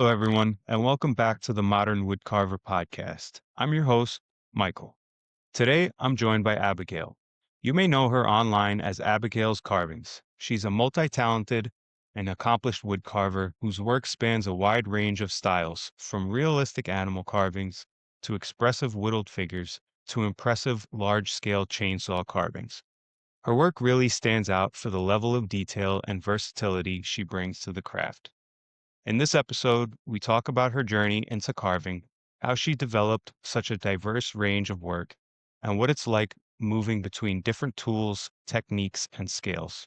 Hello, everyone, and welcome back to the Modern Woodcarver podcast. I'm your host, Michael. Today, I'm joined by Abigail. You may know her online as Abigail's Carvings. She's a multi-talented and accomplished woodcarver whose work spans a wide range of styles, from realistic animal carvings to expressive whittled figures to impressive large-scale chainsaw carvings. Her work really stands out for the level of detail and versatility she brings to the craft. In this episode, we talk about her journey into carving, how she developed such a diverse range of work, and what it's like moving between different tools, techniques, and scales.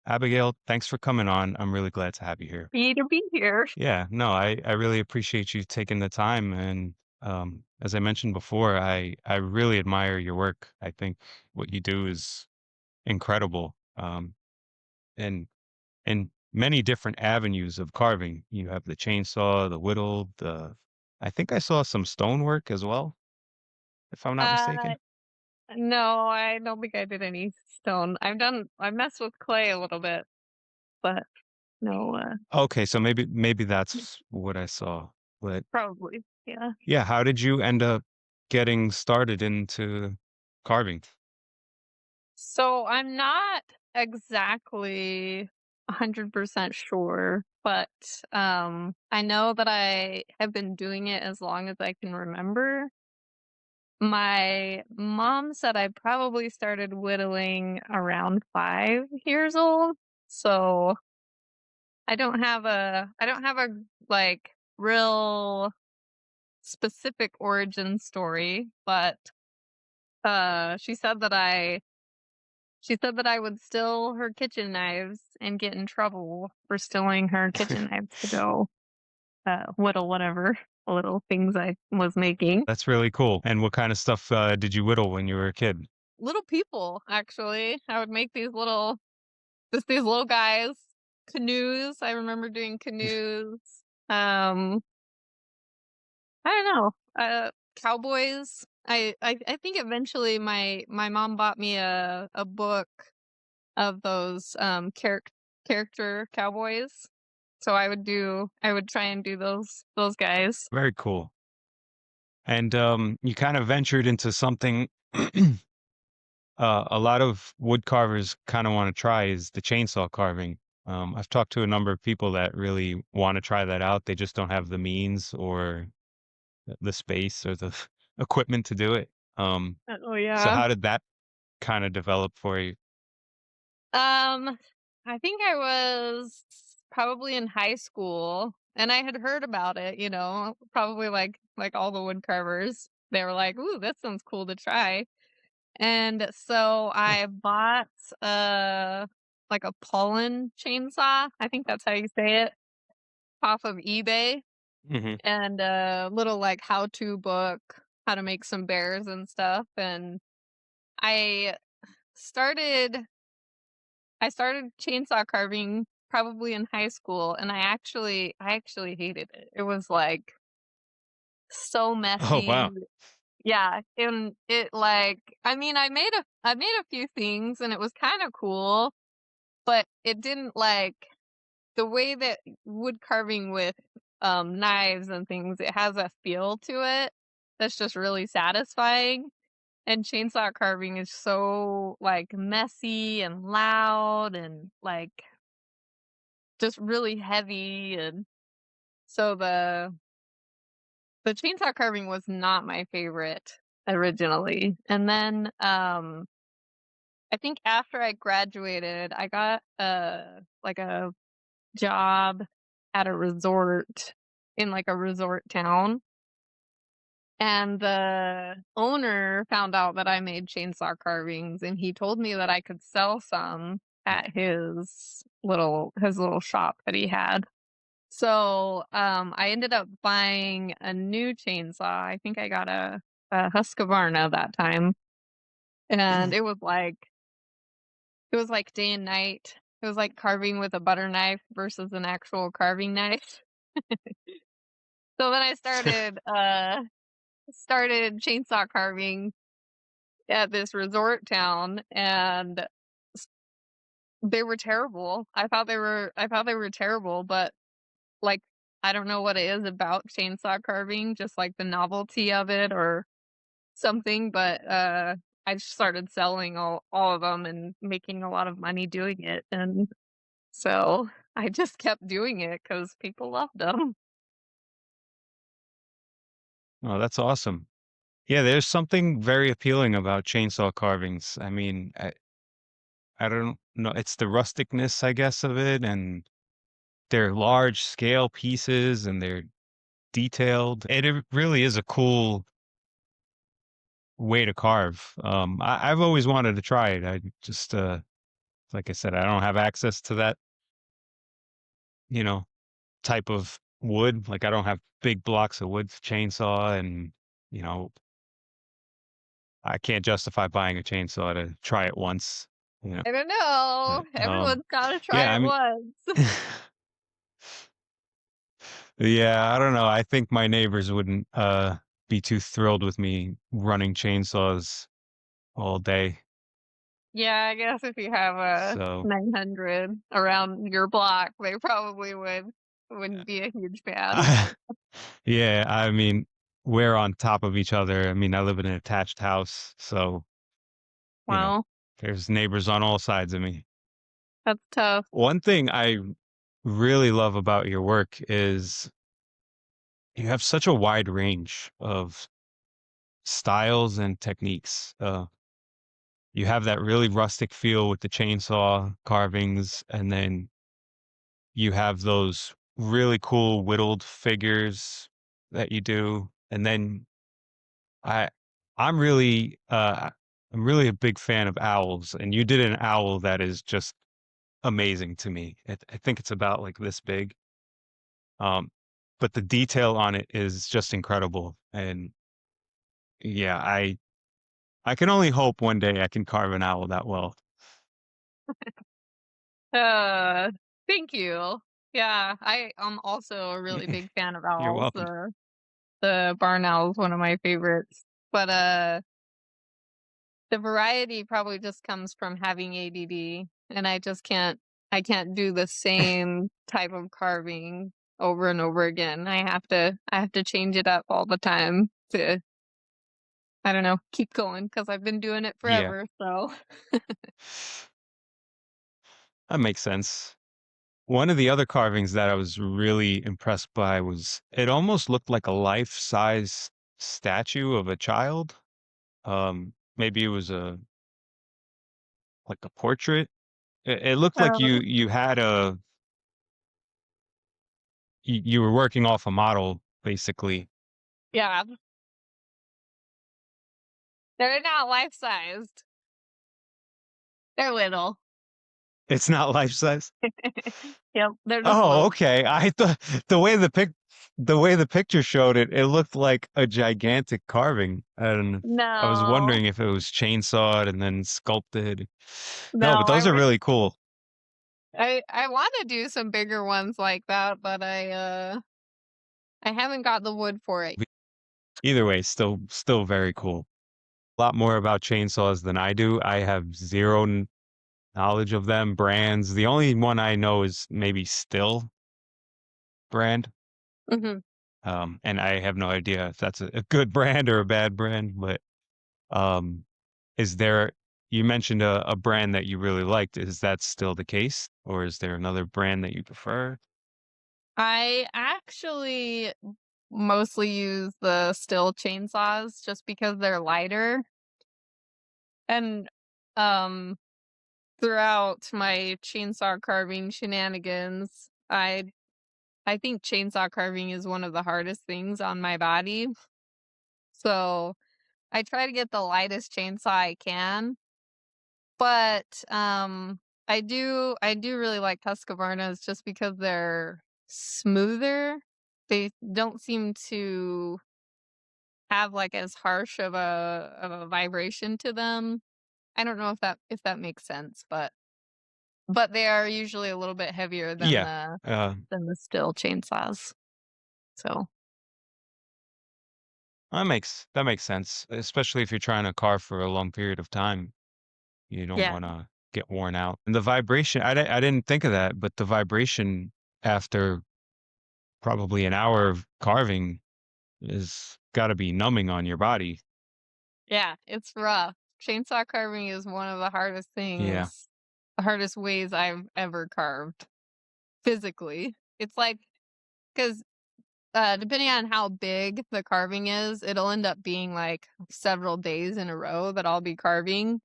Abigail, thanks for coming on. I'm really glad to have you here. Happy to be here. Yeah, no, I really appreciate you taking the time. And as I mentioned before, I really admire your work. I think what you do is incredible. And in many different avenues of carving. You have the chainsaw, the whittle, I think I saw some stonework as well, if I'm not Uh, mistaken. no, I don't think I did any stone. I messed with clay a little bit, but no, Okay, so maybe that's what I saw. But probably, yeah. yeah, how did you end up getting started into carving? So I'm not exactly 100% sure, but I know that I have been doing it as long as I can remember. My mom said I probably started whittling around 5 years old. So I don't have a like real specific origin story, but she said that I would steal her kitchen knives and get in trouble for stealing her kitchen knives to go whittle whatever little things I was making. That's really cool. And what kind of stuff did you whittle when you were a kid? Little people, actually. I would make these little guys, canoes. I remember doing canoes. Um I don't know. Cowboys. I think eventually my mom bought me a book of those character cowboys. So I would try and do those guys. Very cool. And you kind of ventured into something a lot of wood carvers kind of want to try is the chainsaw carving. I've talked to a number of people that really want to try that out. They just don't have the means or the space or the equipment to do it. Oh So yeah. how did that kind of develop for you? Um I think I was probably in high school and I had heard about it, probably like all the wood carvers. They were like, "Ooh, that sounds cool to try." And so I bought, like a pollen chainsaw, I think that's how you say it, off of eBay, Hmm. and a little, like, how-to book, how to make some bears and stuff, and I started I started chainsaw carving probably in high school, and I actually hated it. It was, like, so Oh messy. wow. Yeah, and it, like I mean, I made a few things, and it was kinda cool. But it didn't the way that wood carving with, knives and things, it has a feel to it that's just really satisfying, and chainsaw carving is so, like, messy and loud and, like, just really heavy, and so the chainsaw carving was not my favorite originally, and then, I think after I graduated, I got a job at a resort in, like, a resort town, and the owner found out that I made chainsaw carvings, and he told me that I could sell some at his little shop that he had. So, I ended up buying a new chainsaw. I think I got a Husqvarna that time, and it was like day and night. It was like carving with a butter knife versus an actual carving knife. So then I started chainsaw carving at this resort town, and s they were terrible. I thought they were terrible, but, like, I don't know what it is about chainsaw carving, just like the novelty of it or something, but, I started selling all of them and making a lot of money doing it, and so I just kept doing it because people loved them. Oh, that's awesome. Yeah, there's something very appealing about chainsaw carvings. I mean, I don't know, it's the rusticness, I guess, of it, and they're large scale pieces and they're detailed. And it really is a cool way to carve. I've always wanted to try it. I just, like I said, I don't have access to that, you know, type of wood. Like I don't have big blocks of wood to chainsaw, and you know, I can't justify buying a chainsaw to try it once. You know, I don't know, but everyone's gotta yeah, try I it mean, once. yeah, I don't know. I think my neighbors wouldn't be too thrilled with me running chainsaws all day. Yeah, I guess if you have a So 900 around your block, they probably wouldn't be a huge fan. yeah, I mean, we're on top of each other. I mean, I live in an attached house, so you know, Well, there's neighbors on all sides of me. that's tough. One thing I really love about your work is you have such a wide range of styles and techniques. You have that really rustic feel with the chainsaw carvings, and then you have those really cool whittled figures that you do. And then I I'm really I'm really a big fan of owls, and you did an owl that is just amazing to me. I think it's about like this big. Um, but the detail on it is just incredible. And yeah, I can only hope one day I can carve an owl that well. Uh, Thank you. Yeah, I am also a really big fan of You're owls. welcome. The barn owl is one of my favorites, but, the variety probably just comes from having ADD, and I can't do the same type of carving over and over again. I have to change it up all the time to, I don't know, keep going because 'cause I've been doing it Yeah, forever, so that makes sense. One of the other carvings that I was really impressed by was it almost looked like a life-size statue of a child. Maybe it was a like a portrait. It looked like Oh, you had you were working off a model basically. yeah. They're not life-sized. They're little. It's not life-size? Yep, they're just Oh, little. okay. I thought the way the way the picture showed it, it looked like a gigantic carving, and I was No. wondering if it was chainsawed and then sculpted. No, but No, those are really cool. I wanna do some bigger ones like that, but I haven't got the wood for it. Either way, still very cool. A lot more about chainsaws than I do. I have 0 knowledge of them, brands. The only one I know is maybe Still brand, Mhm. and I have no idea if that's a good brand or a bad brand, but, um, is there you mentioned a brand that you really liked. Is that still the case, or is there another brand that you prefer? I actually mostly use the Still chainsaws just because they're lighter, and, um, throughout my chainsaw carving shenanigans, I think chainsaw carving is one of the hardest things on my body, so I try to get the lightest chainsaw I can, but, I do really like Husqvarnas just because they're smoother. They don't seem to have, like, as harsh of a vibration to them. I don't know if that makes sense, but they are usually a little bit heavier Yeah, than the Still chainsaws, so that makes sense, especially if you're trying to carve for a long period of time. You don't yeah. wanna get worn out. And the vibration, I didn't think of that, but the vibration after probably an hour of carving is got to be numbing on your body. Yeah, it's rough. Chainsaw carving is one of the hardest Yeah. things, the hardest ways I've ever carved physically. It's like, 'cause, depending on how big the carving is, it'll end up being, like, several days in a row that I'll be carving,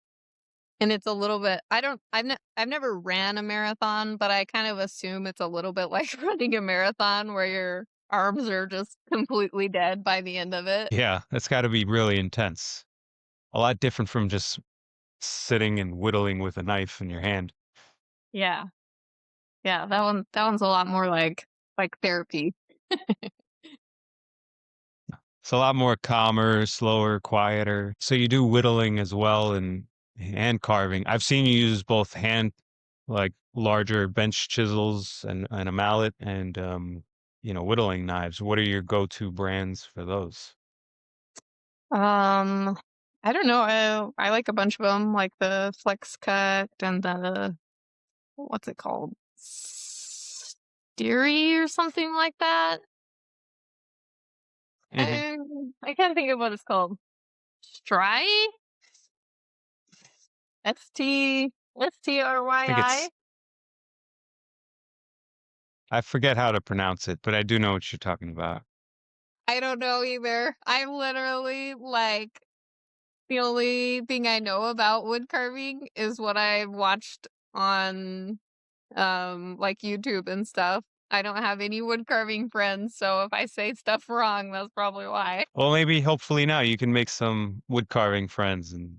and it's a little bit I don't I've never ran a marathon, but I kind of assume it's a little bit like running a marathon where your arms are just completely dead by the end of it. Yeah. That's got to be really intense. A lot different from just sitting and whittling with a knife in your hand. Yeah. Yeah, that one's a lot more like therapy. It's a lot more calmer, slower, quieter. So you do whittling as well and hand carving. I've seen you use both hand, like larger bench chisels and a mallet and whittling knives. What are your go-to brands for those? Um, I don't know, I like a bunch of them, like the Flex Cut and the what's it called? Steery or something like that? Hmm. I can't think of what it's called. Stry? I think STRYI? I forget how to pronounce it, but I do know what you're talking about. I don't know either. I'm literally, like, the only thing I know about wood carving is what I've watched on, like, YouTube and stuff. I don't have any wood carving friends, so if I say stuff wrong, that's probably why. Well, maybe hopefully now you can make some wood carving friends and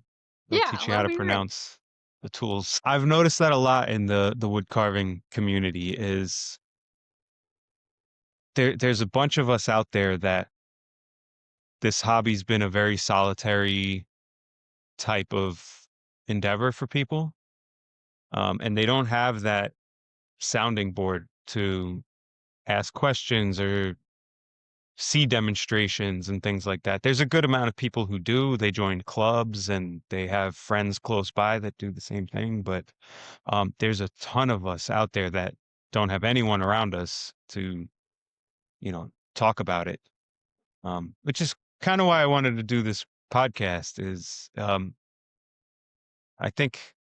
they'll Yeah, teach you how that'll to be great. pronounce the tools. I've noticed that a lot in the wood carving community is there's a bunch of us out there that this hobby's been a very solitary type of endeavor for people. And they don't have that sounding board to ask questions or see demonstrations and things like that. There's a good amount of people who do. They join clubs and they have friends close by that do the same thing. But there's a ton of us out there that don't have anyone around us to, talk about it. Which is kind of why I wanted to do this podcast. Is I think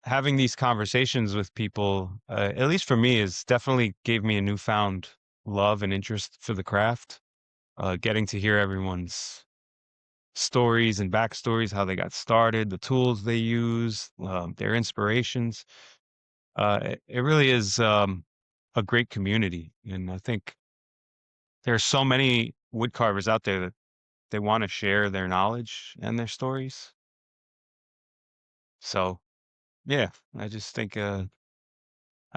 having these conversations with people, at least for me, is definitely gave me a newfound love and interest for the craft. Getting to hear everyone's stories and backstories, how they got started, the tools they use, their inspirations. It really is a great community, and I think there's so many wood carvers out there that they want to share their knowledge and their stories. So yeah, I just think I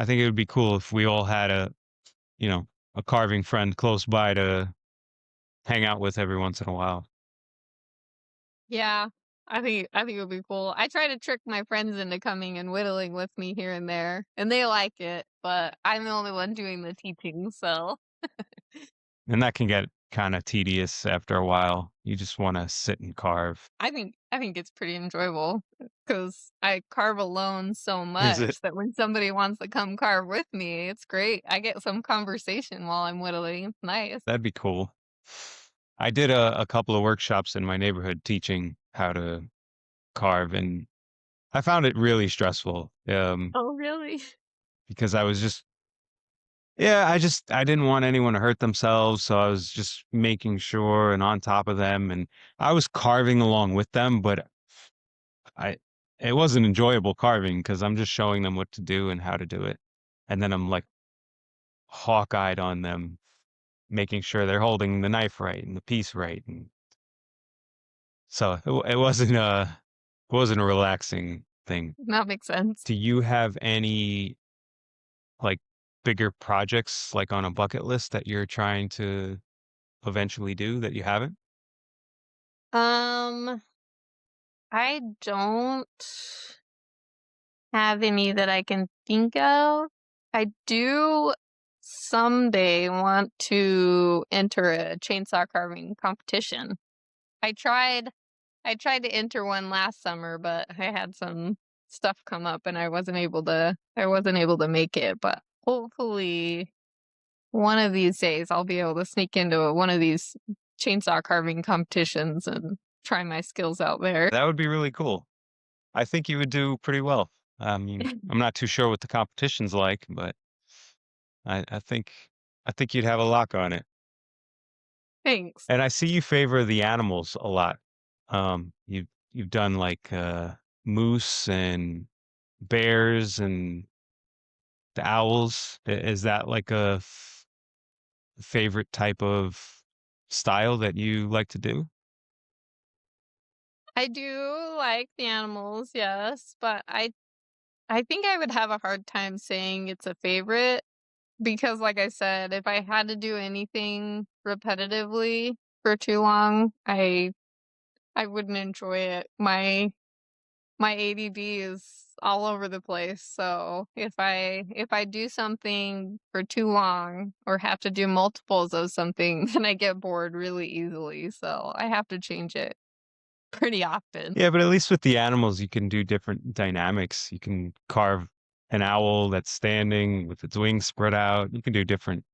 think it would be cool if we all had you know a carving friend close by to hang out with every once in a while. Yeah, I think it would be cool. I try to trick my friends into coming and whittling with me here and there, and they like it, but I'm the only one doing the teaching, so And that can get kind of tedious after a while. You just want to sit and carve. I think it's pretty enjoyable because I carve alone so Is it? much that when somebody wants to come carve with me, it's great. I get some conversation while I'm whittling. It's nice. That'd be cool. I did a couple of workshops in my neighborhood teaching how to carve, and I found it really stressful Oh, really? because I was just, yeah, I didn't want anyone to hurt themselves. So I was just making sure and on top of them. And I was carving along with them, but I, it wasn't enjoyable carving because I'm just showing them what to do and how to do it. And then I'm like hawk-eyed on them, making sure they're holding the knife right and the piece right. And so it wasn't a relaxing thing. That makes sense. Do you have any like bigger projects like on a bucket list that you're trying to eventually do that you haven't? Um, I don't have any that I can think of. I do someday want to enter a chainsaw carving competition. I tried I tried to enter one last summer, but I had some stuff come up and I wasn't able to make it, but hopefully one of these days I'll be able to sneak into one of these chainsaw carving competitions and try my skills out there. That would be really cool. I think you would do pretty well. I mean, I'm not too sure what the competition's like, but I think you'd have a lock on it. Thanks. And I see you favor the animals a lot. You've done like moose and bears and the owls. Is that like a favorite type of style that you like to do? I do like the animals, yes, but I think I would have a hard time saying it's a favorite because like I said, if I had to do anything repetitively for too long, I wouldn't enjoy it. My ADD is all over the place, so if I do something for too long or have to do multiples of something, then I get bored really easily, so I have to change it pretty often. Yeah, but at least with the animals, you can do different dynamics. You can carve an owl that's standing with its wings spread out. You can do different,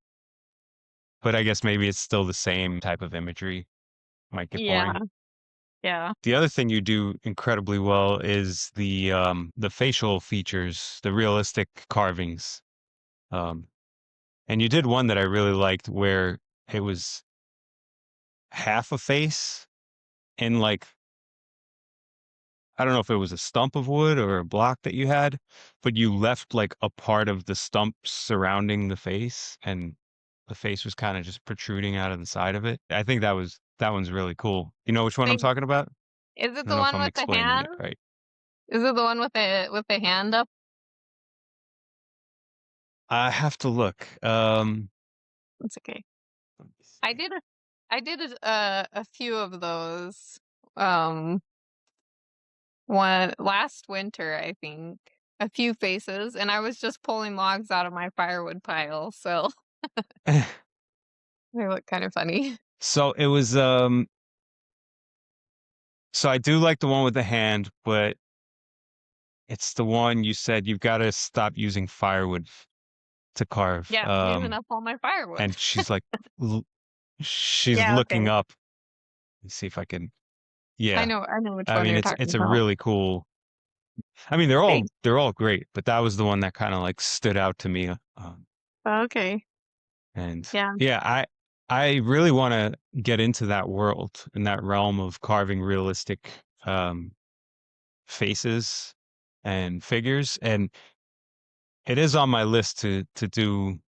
but I guess maybe it's still the same type of imagery. Might get Yeah, boring. yeah. The other thing you do incredibly well is the facial features, the realistic carvings. Um, and you did one that I really liked where it was half a face in like I don't know if it was a stump of wood or a block that you had, but you left like a part of the stump surrounding the face and the face was kind of just protruding out of the side of it. I think that one's really cool. You know which one I'm Like, talking about? is it I don't the know if one I'm with the explaining hand? it right. Is it the one with the hand up? I have to look. It's okay. Let me I see. did a a few of those, um, one last winter, I think. A few faces, and I was just pulling logs out of my firewood pile, so they look kinda funny. So it was so I do like the one with the hand, but it's the one you said you've got to stop using firewood to carve. Yeah, using up all my firewood. And she's like l- she's Yeah, looking okay. up. Let's see if I can. I Yeah. know I know which I one mean you're it's talking a about. really cool. I mean Thanks. they're all great, but that was the one that kind of like stood out to me. Okay. And Yeah. yeah, I really want to get into that world in that realm of carving realistic um faces and figures, and it is on my list to do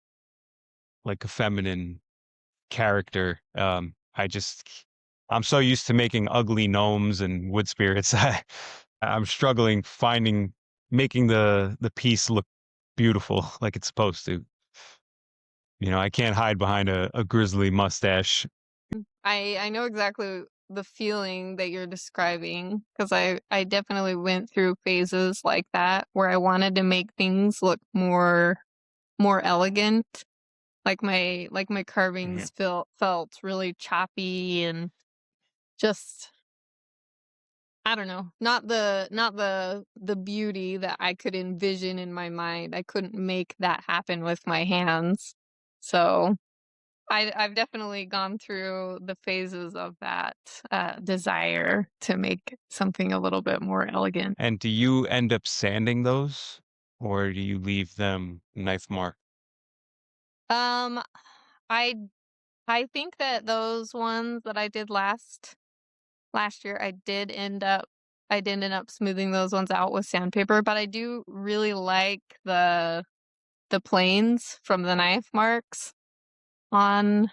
like a feminine character. I'm so used to making ugly gnomes and wood spirits. I'm struggling finding making the piece look beautiful like it's supposed to. You know, I can't hide behind a grizzly mustache. I know exactly the feeling that you're describing because I definitely went through phases like that where I wanted to make things look more elegant. Like my Mhm. carvings felt really choppy and just I don't know, not the beauty that I could envision in my mind. I couldn't make that happen with my hands. So I've definitely gone through the phases of that, desire to make something a little bit more elegant. And do you end up sanding those, or do you leave them knife mark? Um, I I think that those ones that I did last year, I did end up smoothing those ones out with sandpaper, but I do really like the planes from the knife marks on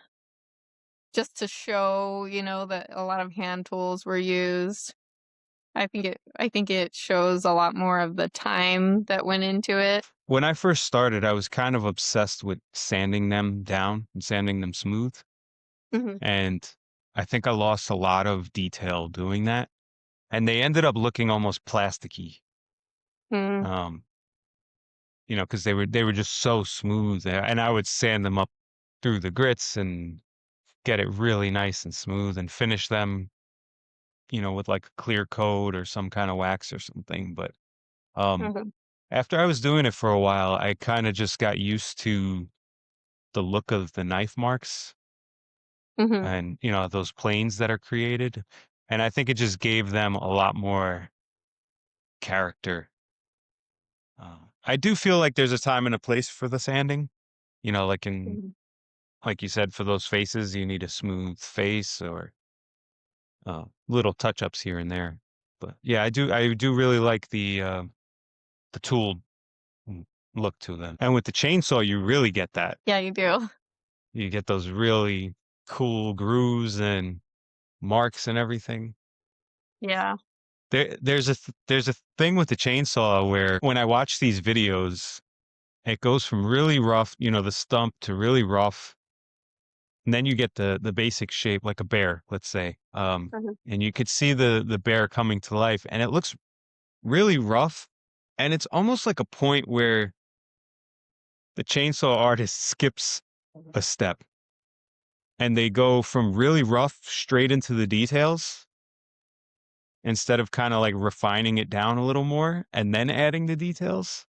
just to show, that a lot of hand tools were used. I think it shows a lot more of the time that went into it. When I first started, I was kind of obsessed with sanding them down and sanding them smooth. Mhm. And I think I lost a lot of detail doing that. And they ended up looking almost plasticky. Mm, Um, you know, because they were just so smooth. And I would sand them up through the grits and get it really nice and smooth and finish them, you know, with like a clear coat or some kind of wax or something. But um mhm. after I was doing it for a while, I kind of just got used to the look of the knife marks Mhm. and, those planes that are created. And I think it just gave them a lot more character. I do feel like there's a time and a place for the sanding, Mhm. like you said, for those faces, you need a smooth face or little touch ups here and there. But yeah, I do really like the tool look to them. And with the chainsaw, you really get that. Yeah, you do. You get those really cool grooves and marks and everything. Yeah. There's a thing with the chainsaw where when I watch these videos, it goes from really rough, the stump to really rough, and then you get the basic shape like a bear, let's say. Mhm. And you could see the bear coming to life, and it looks really rough, and it's almost like a point where the chainsaw artist skips a step, and they go from really rough straight into the details instead of kind of like refining it down a little more and then adding the details.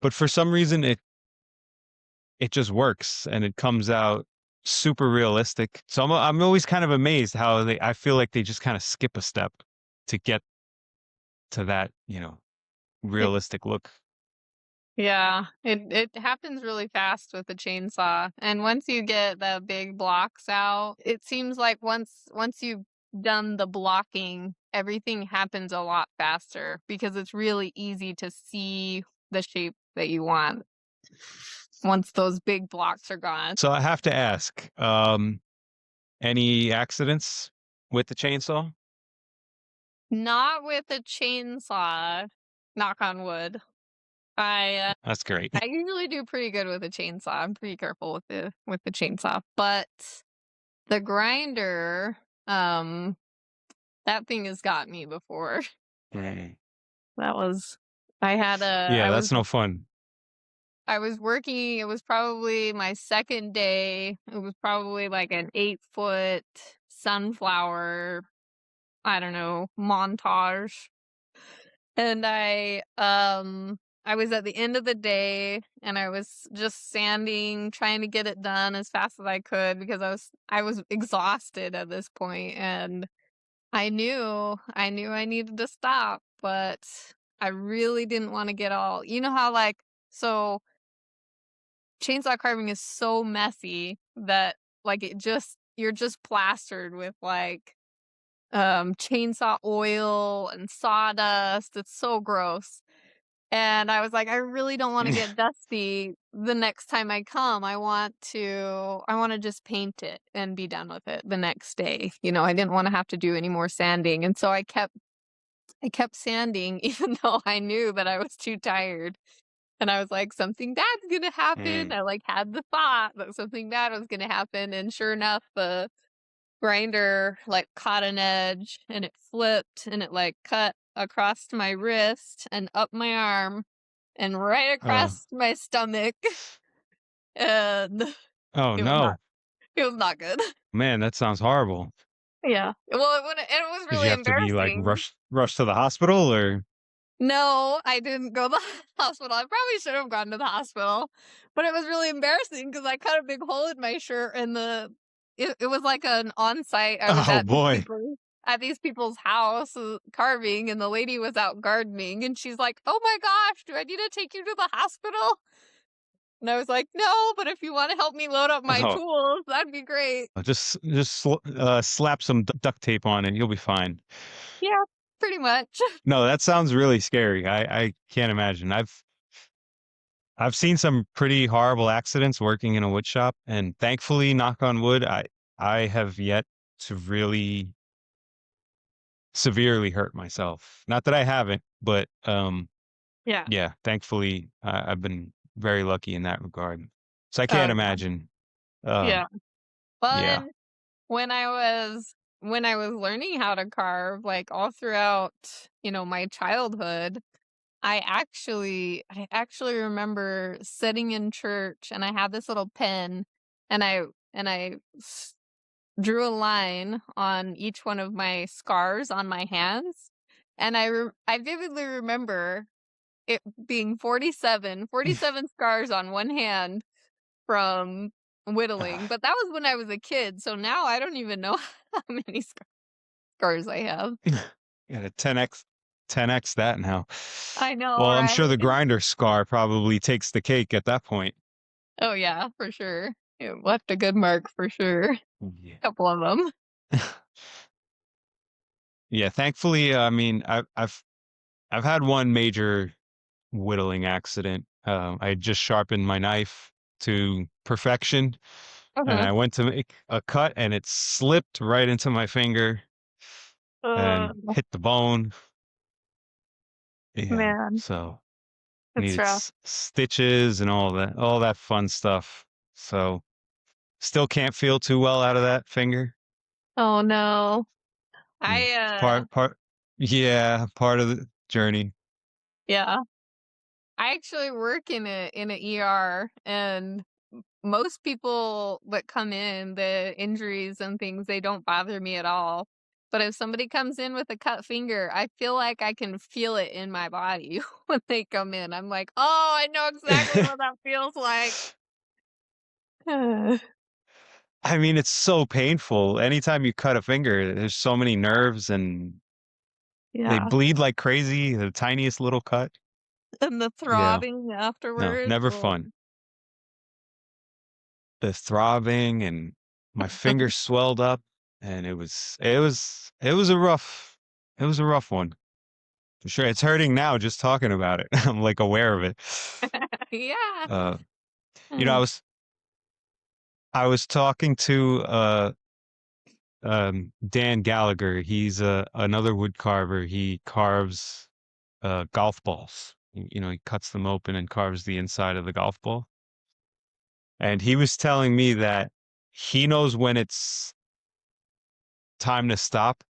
But for some reason, it just works and it comes out super realistic. So I'm always kind of amazed how I feel like they just kind of skip a step to get to that, realistic look. Yeah, it happens really fast with the chainsaw, and once you get the big blocks out, it seems like once you've done the blocking, everything happens a lot faster because it's really easy to see the shape that you want once those big blocks are gone. So I have to ask, any accidents with the chainsaw? Not with a chainsaw, knock on wood. That's great. I usually do pretty good with a chainsaw. I'm pretty careful with the chainsaw, but the grinder, um, that thing has got me before. Mm. That was I had a Yeah, that's no fun. I was working, it was probably my 2nd day. It was probably like an 8-foot sunflower, I don't know, montage. And I was at the end of the day and I was just sanding, trying to get it done as fast as I could because I was exhausted at this point and I knew I needed to stop, but I really didn't want to get all, you know how like so chainsaw carving is so messy that like you're just plastered with like chainsaw oil and sawdust. It's so gross. And I was like, I really don't want to get dusty the next time I come. I want to just paint it and be done with it the next day. I didn't want to have to do any more sanding. And so I kept sanding even though I knew that I was too tired. And I was like, something bad's gonna happen. Mm. I like had the thought that something bad was gonna happen. And sure enough, the grinder like caught an edge and it flipped and it like cut across my wrist and up my arm and right Uh, across my stomach. And oh it was not no, it was not good. man, that sounds horrible. Yeah. Well, it was Did you really have to be like embarrassing. rush to the hospital or? No, I didn't go to the hospital. I probably should have gone to the hospital, but it was really embarrassing because I cut a big hole in my shirt and it was like an on-site. I was Oh boy. at these people's house carving, and the lady was out gardening, and she's like, "Oh my gosh, do I need to take you to the hospital?" And I was like, "No, but if you want to help me load up my Oh, tools, that'd be great." slap some duct tape on and you'll be fine. Yeah, pretty much. No, that sounds really scary. I can't imagine. I've seen some pretty horrible accidents working in a wood shop, and thankfully, knock on wood, I have yet to really severely hurt myself. Not that I haven't, but Yeah. yeah, thankfully, I've been very lucky in that regard. So I Oh can't yeah. imagine. Um, Yeah. Well, yeah. and when I was learning how to carve, like all throughout, my childhood, I actually remember sitting in church and I had this little pen and I drew a line on each one of my scars on my hands. And I vividly remember it being 47 scars on one hand from whittling, but that was when I was a kid, so now I don't even know how many scars I have. Yeah, 10x that now. I know, Well, I'm sure right? the grinder scar probably takes the cake at that point. Oh, yeah, for sure. It left a good mark for sure. Yeah. Couple of them. Yeah, thankfully, I mean, I've had one major whittling accident. I just sharpened my knife to perfection, and Mhm. I went to make a cut, and it slipped right into my finger Uh, and hit the bone. Yeah, man, so it's needed rough. stitches and all that fun stuff. So still can't feel too well out of that finger. Oh, no. Yeah, I, it's part. Yeah, part of the journey. yeah. I actually work in a ER, and most people that come in, the injuries and things, they don't bother me at all. But if somebody comes in with a cut finger, I feel like I can feel it in my body when they come in. I'm like, "Oh, I know exactly what that feels like." I mean, it's so painful. Anytime you cut a finger, there's so many nerves and they Yeah, bleed like crazy, the tiniest little cut. and the Yeah. throbbing No, afterwards, never oh. fun. The throbbing and my finger swelled up and it was a rough one. For sure. It's hurting now just talking about it. I'm like aware of it. Yeah. Uh, you know, Mm. I was talking to Dan Gallagher. He's another wood carver. He carves golf balls. You know, he cuts them open and carves the inside of the golf ball. And he was telling me that he knows when it's time to stop,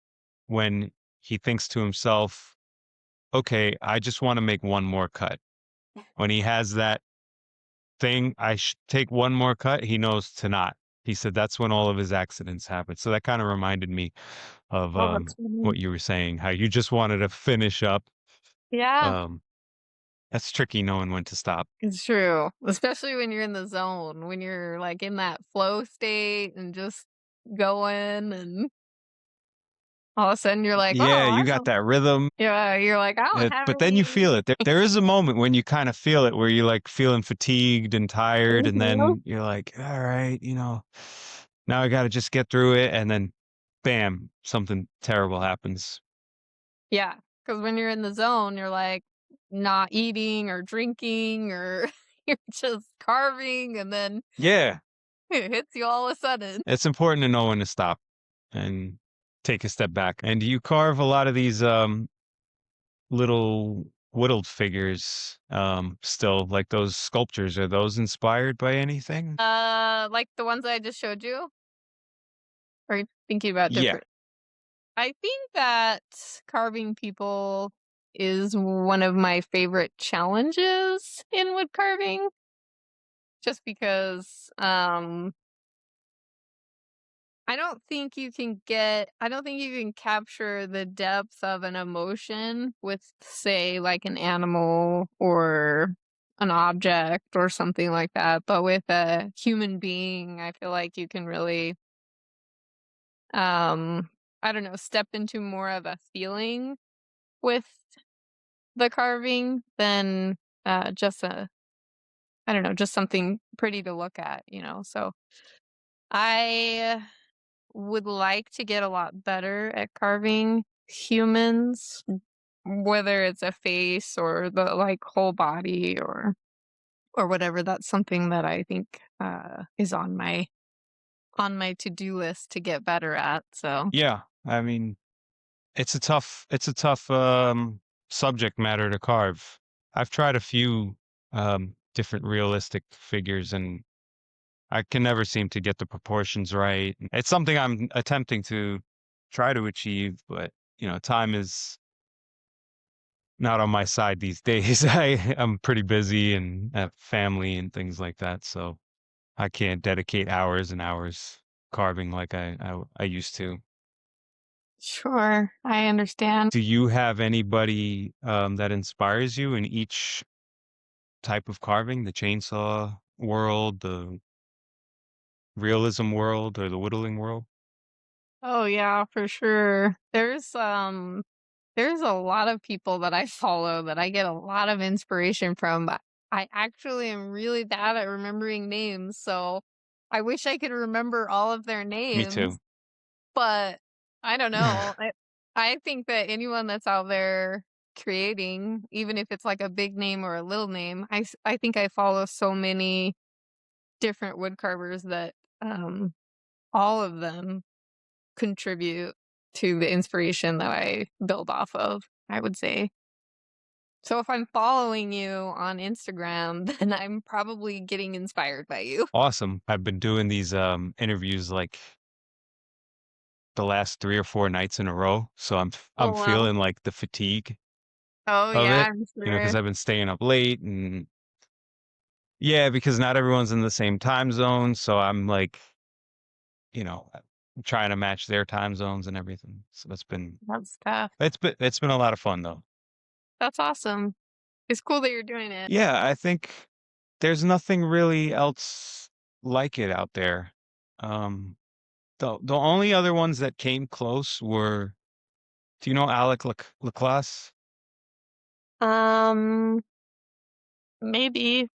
when he thinks to himself, okay, I just want to make one more cut. When he has that thing, I should take one more cut, he knows to not. He said that's when all of his accidents happen. So that kind of reminded me of Oh, that's funny. what you were saying, how you just wanted to finish up. Yeah. Um, that's tricky knowing when to stop. It's true, especially when you're in the zone, when you're, like, in that flow state and just going, and all of a sudden you're like, Yeah, "Oh, you I got don't." that rhythm. Yeah, you're like, "I don't have But then you any." feel it. There is a moment when you kind of feel it where you're like feeling fatigued and tired, and Mhm. then you're like, all right, now I got to just get through it. And then bam, something terrible happens. Yeah, because when you're in the zone, you're, like, not eating or drinking, or you're just carving, and then Yeah, it hits you all of a sudden. it's important to know when to stop and take a step back. And do you carve a lot of these little whittled figures still, like those sculptures? Are those inspired by anything? Like the ones I just showed you? Or are you thinking about Yeah. different? I think that carving people is one of my favorite challenges in wood carving, just because, I don't think you can capture the depth of an emotion with, say, like an animal or an object or something like that, but with a human being, I feel like you can really, um, I don't know, step into more of a feeling with the carving than, just a I don't know, just something pretty to look at, so I would like to get a lot better at carving humans, whether it's a face or the, like, whole body, or whatever. That's something that I think, is on my to-do list to get better at, so. Yeah. I mean, it's a tough subject matter to carve. I've tried a few different realistic figures and I can never seem to get the proportions right. It's something I'm attempting to try to achieve, but time is not on my side these days. I'm pretty busy and have family and things like that, so I can't dedicate hours and hours carving like I used to. Sure, I understand. Do you have anybody that inspires you in each type of carving? The chainsaw? world, the realism world, or the whittling world. Oh, yeah, for sure. There's a lot of people that I follow that I get a lot of inspiration from, but I actually am really bad at remembering names, so I wish I could remember all of their Me names, too. but I don't know. I think that anyone that's out there creating, even if it's like a big name or a little name, I think I follow so many different wood carvers that, um, all of them contribute to the inspiration that I build off of, I would say. So if I'm following you on Instagram, then I'm probably getting inspired by you. Awesome. I've been doing these interviews like the last 3 or 4 nights in a row, so I'm Oh, wow. feeling like the fatigue Oh, of yeah, it, I'm because sure. I've been staying up late, and yeah, because not everyone's in the same time zone, so I'm like, trying to match their time zones and everything. So That's tough. it's been a lot of fun though. That's awesome. It's cool that you're doing it. Yeah, I think there's nothing really else like it out there. Um, the only other ones that came close were, do you know Alec Lacoste? Um, maybe.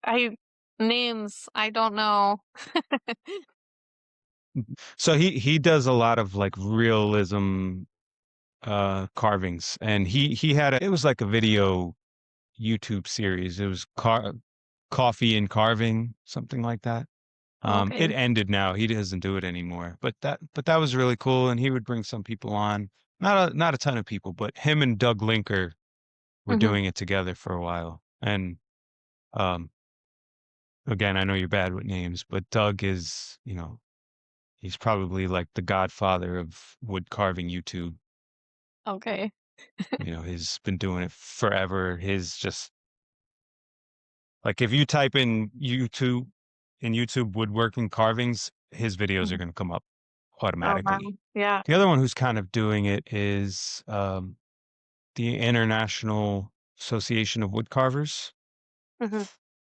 I names, I don't know. So he does a lot of like realism carvings, and he had it was like a video YouTube series. It was coffee and carving, something like that. Okay. It ended now. He doesn't do it anymore. But that was really cool, and he would bring some people on. Not a ton of people, but him and Doug Linker were Mhm. doing it together for a while. And um again, I know you're bad with names, but Doug is, he's probably like the godfather of wood carving YouTube. Okay. He's been doing it forever. His just like if you type in YouTube woodworking carvings, his videos are Mhm. going to come up Oh, wow. automatically. Yeah. The other one who's kind of doing it is the International Association of Wood Carvers. Mhm.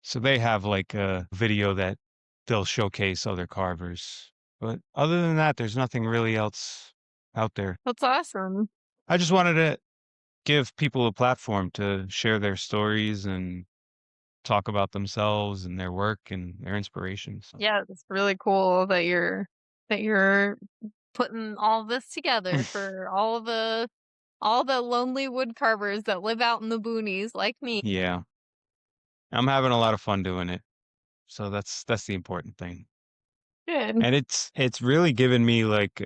So they have like a video that they'll showcase other carvers. But other than that, there's nothing really else out there. That's awesome. I just wanted to give people a platform to share their stories and talk about themselves and their work and their inspirations. So. Yeah, it's really cool that you're putting all this together for all the lonely wood carvers that live out in the boonies like me. Yeah, I'm having a lot of fun doing it. So that's the important thing. Good. And it's really given me like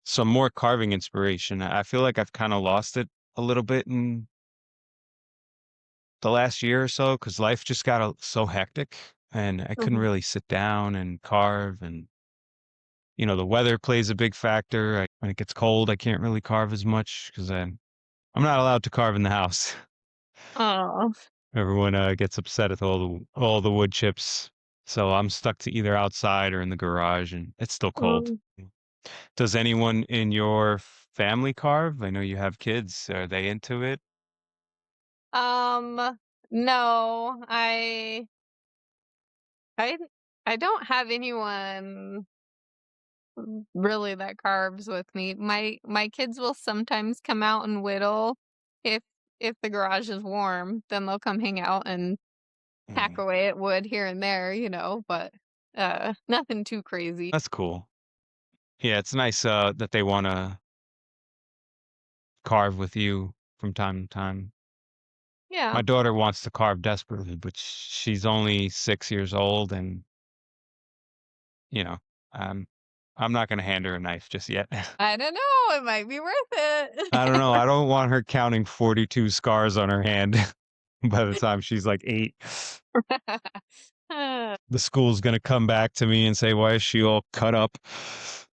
some more carving inspiration. I feel like I've kind of lost it a little bit in the last year or so because life just got so hectic, and I couldn't Mhm. really sit down and carve. And the weather plays a big factor. When it gets cold, I can't really carve as much because I'm not allowed to carve in the house. Oh. Everyone gets upset at all the wood chips, so I'm stuck to either outside or in the garage, and it's still cold. Mm. Does anyone in your family carve? I know you have kids. Are they into it? No, I I don't have anyone really that carves with me. My kids will sometimes come out and whittle if the garage is warm, then they'll come hang out and hack Mm, away at wood here and there, but, nothing too crazy. that's cool. Yeah, it's nice that they want to carve with you from time to time. Yeah. My daughter wants to carve desperately, but she's only 6 years old, and you know, um, I'm not going to hand her a knife just yet. I don't know, it might be worth I don't it. know. I don't want her counting 42 scars on her hand by the time she's like 8. The school's gonna come back to me and say, "Why is she all cut up?"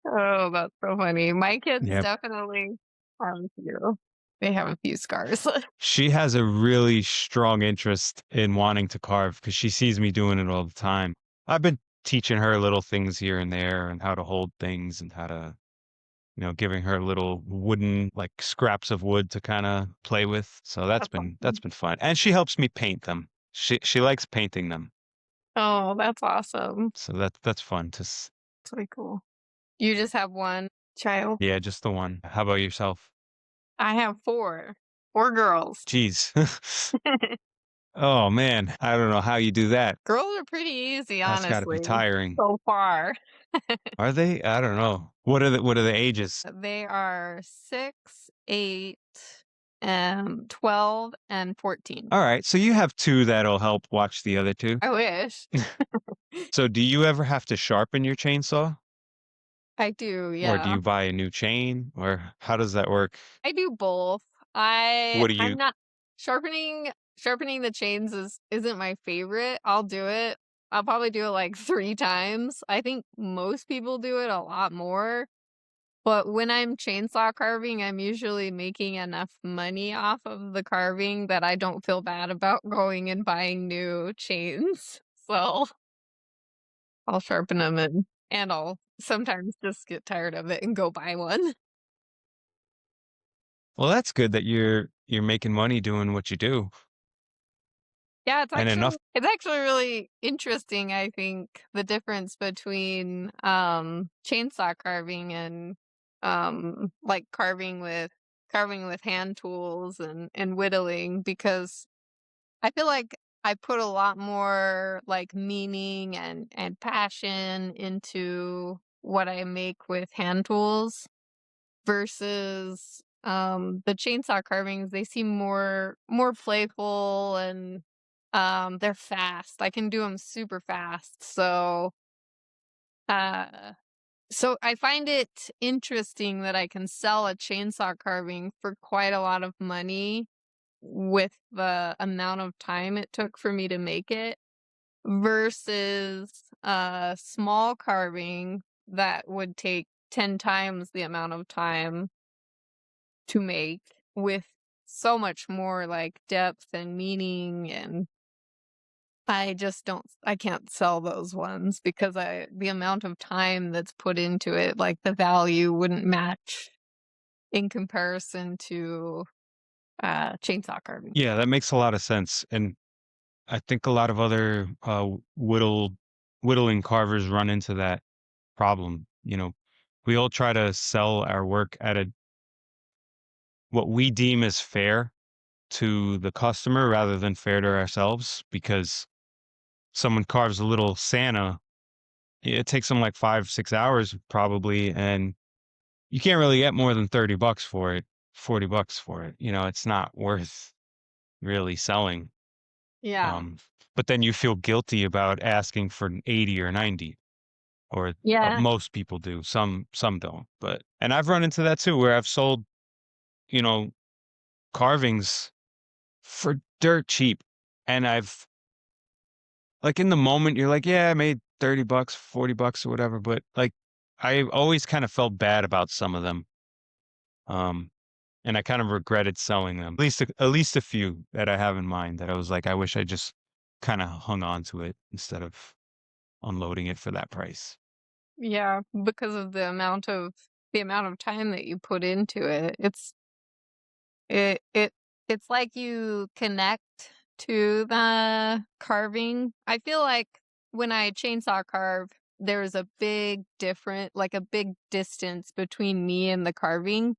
Oh, that's so funny. My kids Yep. definitely have a few. They have a few scars. She has a really strong interest in wanting to carve because she sees me doing it all the time. I've been teaching her little things here and there and how to hold things and how to, giving her little wooden like scraps of wood to kind of play with. So that's That's been awesome. fun. And she helps me paint them. She likes painting them, Oh, that's awesome. so that's fun to s That's really cool. You just have one child? yeah, just the one. How about yourself? I have 4. 4 girls. Jeez. Oh, man, I don't know how you do that. Girls are pretty easy, That's gotta be honestly, tiring. so far. Are they? I don't know. What are the ages? They are 6, 8, 12, and 14. Alright, so you have 2 that'll help watch the other 2. I wish. So do you ever have to sharpen your chainsaw? I do, Or do yeah. you buy a new chain? Or how does that work? I do both. I What do I'm you not sharpening the chains isn't my favorite. I'll do it. I'll probably do it like 3 times. I think most people do it a lot more. But when I'm chainsaw carving, I'm usually making enough money off of the carving that I don't feel bad about going and buying new chains. So I'll sharpen them and I'll sometimes just get tired of it and go buy one. Well, that's good that you're making money doing what you do, Yeah, and enough. it's actually really interesting, I think, the difference between chainsaw carving and like carving with hand tools and whittling because I feel like I put a lot more like meaning and passion into what I make with hand tools versus the chainsaw carvings. They seem more playful and they're fast. I can do them super fast. Uh so I find it interesting that I can sell a chainsaw carving for quite a lot of money with the amount of time it took for me to make it versus a small carving that would take 10 times the amount of time to make with so much more like depth and meaning and I can't sell those ones because the amount of time that's put into it, like the value wouldn't match in comparison to chainsaw carving. Yeah, that makes a lot of sense, and I think a lot of other, whittling carvers run into that problem, we all try to sell our work at a what we deem as fair to the customer rather than fair to ourselves because someone carves a little Santa, it takes them like 5, 6 hours probably, and you can't really get more than 30 bucks for it, 40 bucks for it, it's not worth really selling, Yeah. um, but then you feel guilty about asking for an 80 or 90, or, Yeah. most people do, some don't, and I've run into that too, where I've sold, you know, carvings for dirt cheap, and I've like, in the moment, you're like, "Yeah, I made 30 bucks, 40 bucks or whatever," but, like, I always kinda felt bad about some of them, um, and I kind of regretted selling them. At least a few that I have in mind that I was like, "I wish I just kinda hung on to it instead of unloading it for that price." Yeah, because of the amount of time that you put into it. It's like you connect to the carving. I feel like when I chainsaw carve, there's a big different like a big distance between me and the carving.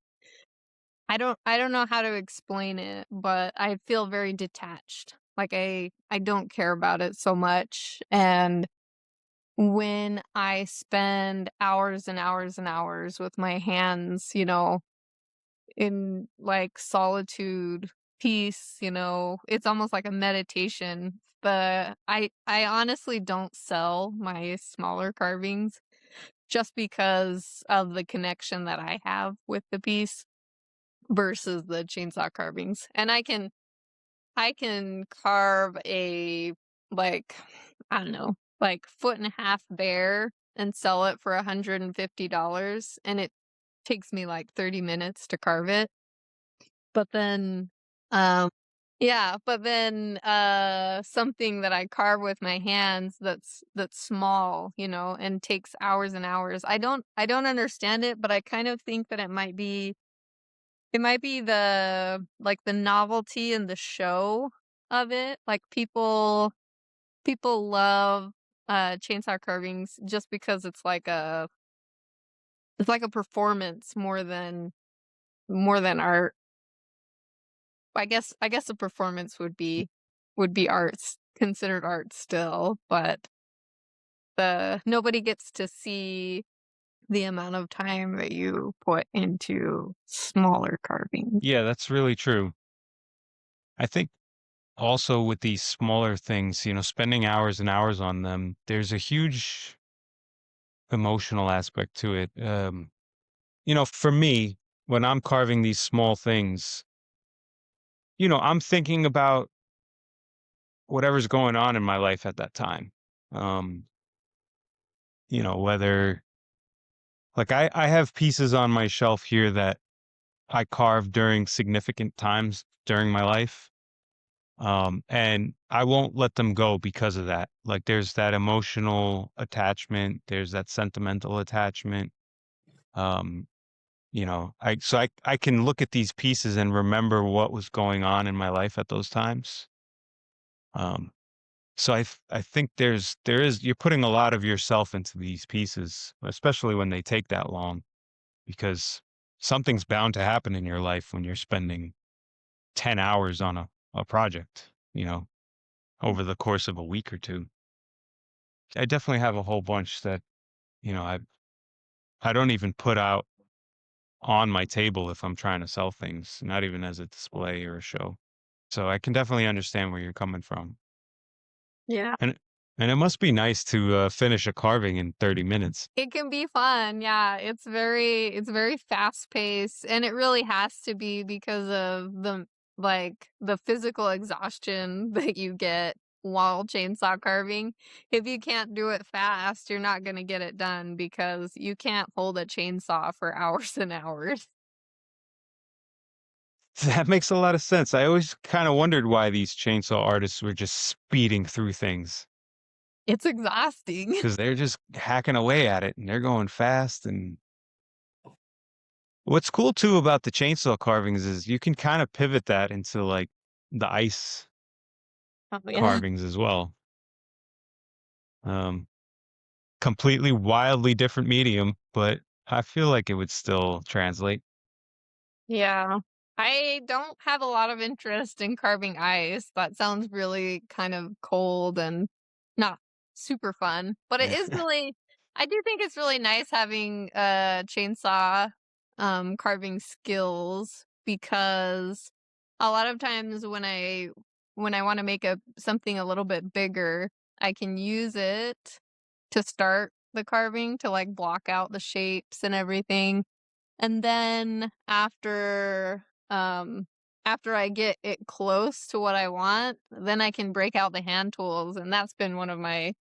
I don't know how to explain it, but I feel very detached. Like I don't care about it so much and when I spend hours and hours and hours with my hands, in like solitude, peace, it's almost like a meditation. I honestly don't sell my smaller carvings just because of the connection that I have with the piece versus the chainsaw carvings. And I can carve a like I don't know, like foot and a half bear and sell it for $150 and it takes me like 30 minutes to carve it. But then um yeah, but then something that I carve with my hands that's small, and takes hours and hours. I don't understand it, but I kind of think that it might be the like the novelty and the show of it. Like people love chainsaw carvings just because it's like a performance more than art. I guess a performance would be arts considered art still, but the nobody gets to see the amount of time that you put into smaller carvings. Yeah, that's really true. I think also with these smaller things, spending hours and hours on them, there's a huge emotional aspect to it. For me, when I'm carving these small things, I'm thinking about whatever's going on in my life at that time. Um, whether like I have pieces on my shelf here that I carved during significant times during my life. And I won't let them go because of that. Like there's that emotional attachment, there's that sentimental attachment. Um, I can look at these pieces and remember what was going on in my life at those times. Um, so I think you're putting a lot of yourself into these pieces, especially when they take that long, because something's bound to happen in your life when you're spending 10 hours on a project, over the course of a week or two. I definitely have a whole bunch that, you know, I I don't even put out on my table if I'm trying to sell things, not even as a display or a show. So I can definitely understand where you're coming from. Yeah. And and it must be nice to finish a carving in 30 minutes. It can be fun, yeah, it's very fast paced, and it really has to be because of the physical exhaustion that you get while chainsaw carving. If you can't do it fast, you're not gonna get it done because you can't hold a chainsaw for hours and hours. That makes a lot of sense. I always kind of wondered why these chainsaw artists were just speeding through things It's exhausting. because they're just hacking away at it and they're going fast. And what's cool too about the chainsaw carvings is you can kind of pivot that into like the ice Oh, yeah. carvings as well. Um, Completely wildly different medium, but I feel like it would still translate. Yeah. I don't have a lot of interest in carving ice. That sounds really kind of cold and not super fun. But it is really I do think it's really nice having chainsaw carving skills because a lot of times when I want to make a something a little bit bigger, I can use it to start the carving to like block out the shapes and everything and then after I get it close to what I want, then I can break out the hand tools, and that's been one of my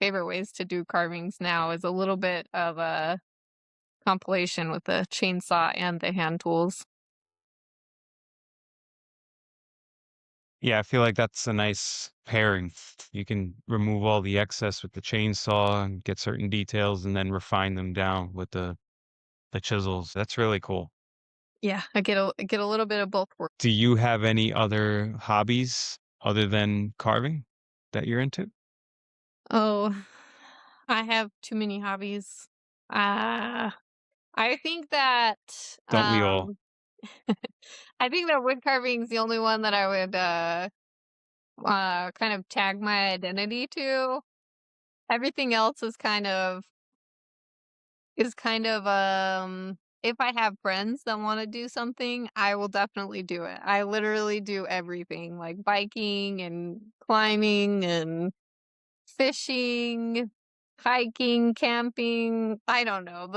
favorite ways to do carvings now is a little bit of a compilation with the chainsaw and the hand tools. Yeah, I feel like that's a nice pairing. You can remove all the excess with the chainsaw and get certain details and then refine them down with the chisels. That's really cool. Yeah, I get a little bit of both work. Do you have any other hobbies other than carving that you're into? Oh, I have too many hobbies. Uh, I think that, Don't we all? I think that wood carving is the only one that I would, kind of tag my identity to. Everything else if I have friends that wanna do something, I will definitely do it. I literally do everything, like biking and climbing and fishing, hiking, camping, I don't know,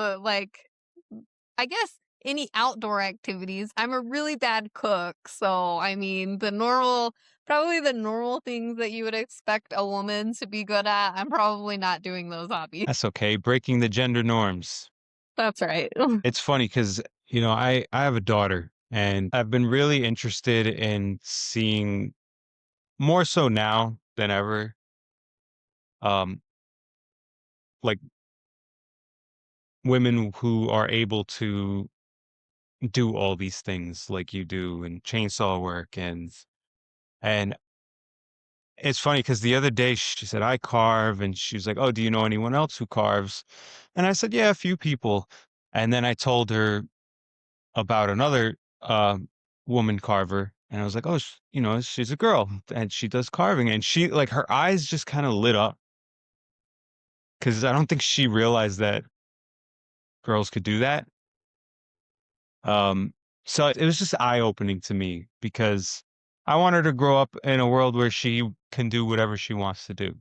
I guess any outdoor activities. I'm a really bad cook, so, I mean, probably the normal things that you would expect a woman to be good at, I'm probably not doing those hobbies. That's okay. Breaking the gender norms. That's right. It's funny because, I have a daughter and I've been really interested in seeing more so now than ever, um, like women who are able to do all these things like you do and chainsaw work and And it's funny because the other day she said, "I carve," and she was like, "Oh, do you know anyone else who carves?" And I said, "Yeah, a few people." And then I told her about another, woman carver, and I was like, "Oh, she's a girl, and she does carving," and she like, her eyes just kinda lit up because I don't think she realized that girls could do that. Um, so it was just eye-opening to me because I want her to grow up in a world where she can do whatever she wants to do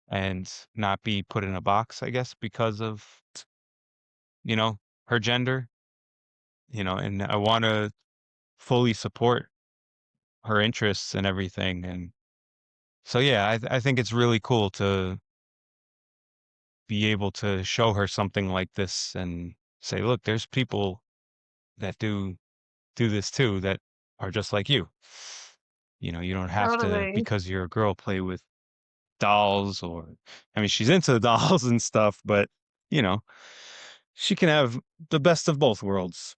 and not be put in a box, I guess, because of, you know, her gender, and I wanna fully support her interests and everything, and so, yeah, I think it's really cool to be able to show her something like this and say, "Look, there's people that do this too that are just like you." You don't have to, Totally. because you're a girl, play with dolls, or I mean, she's into dolls and stuff, but, you know, she can have the best of both worlds.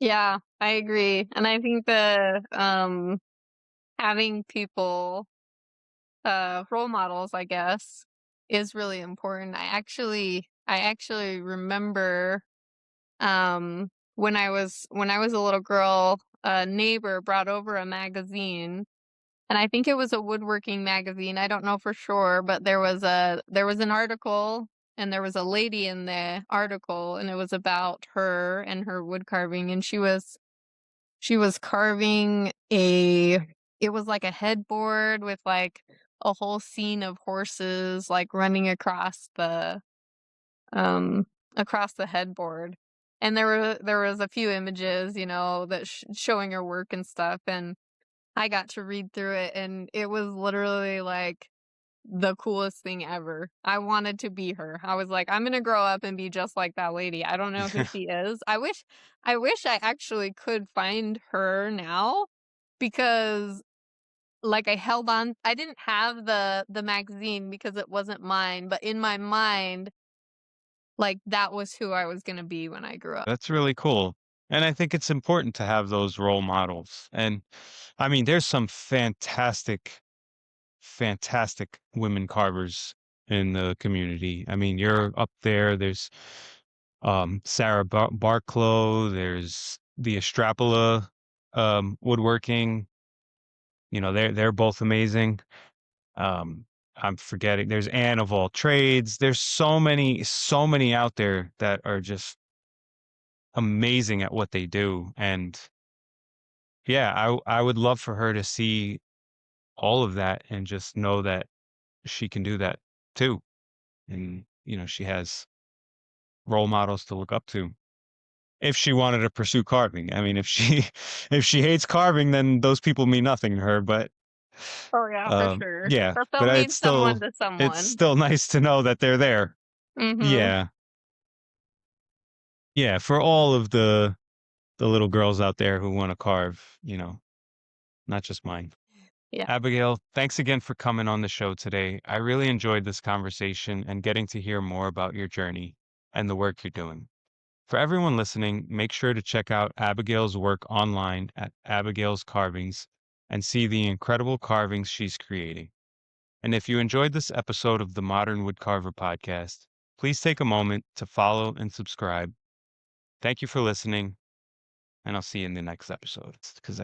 Yeah, I agree. And I think having people, role models, I guess, is really important. I actually remember, when I was a little girl, a neighbor brought over a magazine, and I think it was a woodworking magazine. I don't know for sure, but there was an article, and there was a lady in the article, and it was about her and her wood carving, and she was carving it was like a headboard with, like, a whole scene of horses, like, running um, across the headboard, and there was a few images, that showing her work and stuff, and I got to read through it, and it was literally, like, the coolest thing ever. I wanted to be her. I was like, "I'm gonna grow up and be just like that lady." I don't know who she is. I wish I actually could find her now because, like, I didn't have the magazine because it wasn't mine, but in my mind, like, that was who I was gonna be when I grew up. That's really cool, and I think it's important to have those role models, and, I mean, there's some fantastic women carvers in the community. I mean, you're up there. There's Sarah Barklow. There's the Estrapola woodworking. They're both amazing. I'm forgetting. There's Anne of all trades. There's so many out there that are just amazing at what they do. And yeah, I would love for her to see all of that and just know that she can do that too. And she has role models to look up to if she wanted to pursue carving. I mean, if she if she hates carving, then those people mean nothing to her. But Oh, yeah, for sure. yeah, But they'll but mean someone to it's someone. still nice to know that they're there. Mhm. Yeah, yeah. For all of the little girls out there who want to carve, not just mine. Yeah. Abigail, thanks again for coming on the show today. I really enjoyed this conversation and getting to hear more about your journey and the work you're doing. For everyone listening, make sure to check out Abigail's work online at Abigail's Carvings and see the incredible carvings she's creating. And if you enjoyed this episode of the Modern Woodcarver podcast, please take a moment to follow and subscribe. Thank you for listening, and I'll see you in the next episode. Because